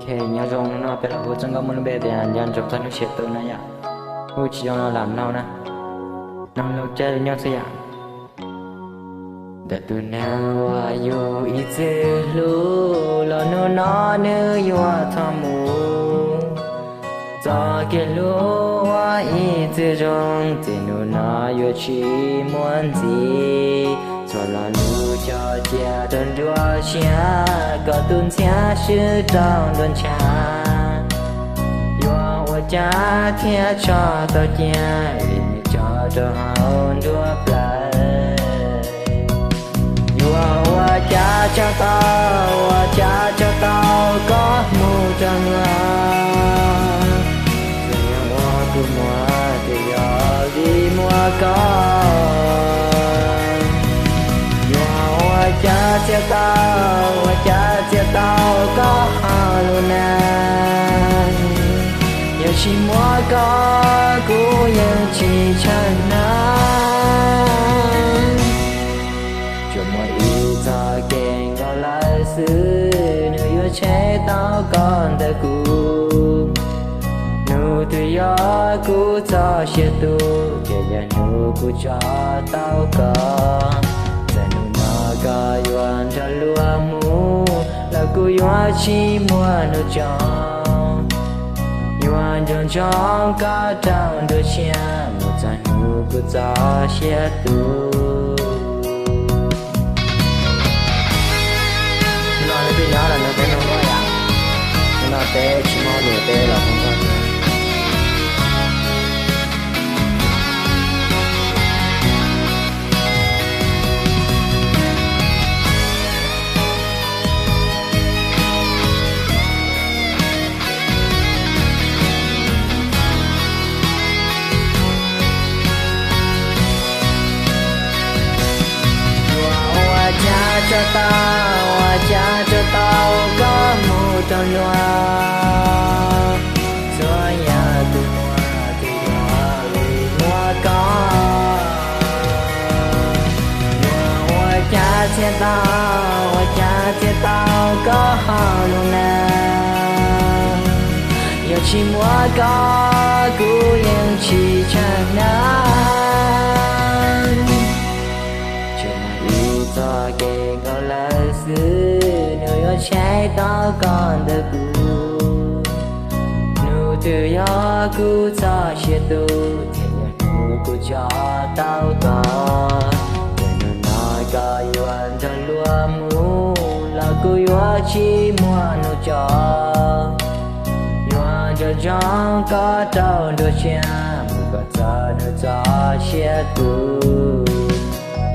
Kể nhớ rong nó phải là vô chân có muốn bề để anh dàn trong thân nó sẽ tự này ạ. Vô chỉ cho nó làm nào nè. Năm lâu chơi nhau sẽ ạ. Đã tu nào ayu ize lu lo no no nu yu thamu. Cho cái lu ize rong te nu na yu chi muốn gì. Cho là lu cho chia đơn đua chia có tuân chia sư trong đơn cha. Yo cha thiên cho tao chia cho cho hậu đua plei. Cha cho tao có mu trong lòng. Tình hoa cứ mua thì giờ đi mua con. Cha cho tao có luôn nè. Giờ chỉ mua có cũngยังchỉ chân nắng. Cho mọi yêu ta kèn có lại xứ. Nếu yêu chế tao còn ta cũ. Nếu tôi gió cũ cho xe tu. Kể nhà nếu cũ cho tao có. Tại nếu nó có yuan cho lúa mũ. Là cũ yuan chỉ mua nó chọn. Yuan chọn chọn có trong đôi xe. Một ta nếu cũ cho xe tu. Bây giờ là nó tới không có ạ. Nó tới chỉ mong được tới là không có. Cha cho tao có một trong loa. Xóa nhà từ hoa thì hoa vì hoa có. Hoa cha cho tao có hoa luôn nè. Giờ chỉ mua có cũngยังchỉ chẳng nắng. Cho kể có là xứ. Nếu yêu trái tao còn ta cũ. Nếu từ gió cũ cho xe tu. Thì nếu cũ cho tao có. Để nếu nói có yuan cho lúa mũ. Là cũ yuan chỉ mua nó cho. Yuan cho chóng có trâu đôi xe. Một có cho nó cho xe tu.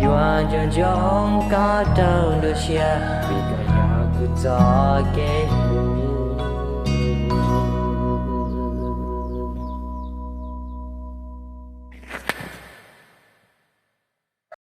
Yuan cho chóng có trâu đôi xe. Vì cả nhà cứ cho kê.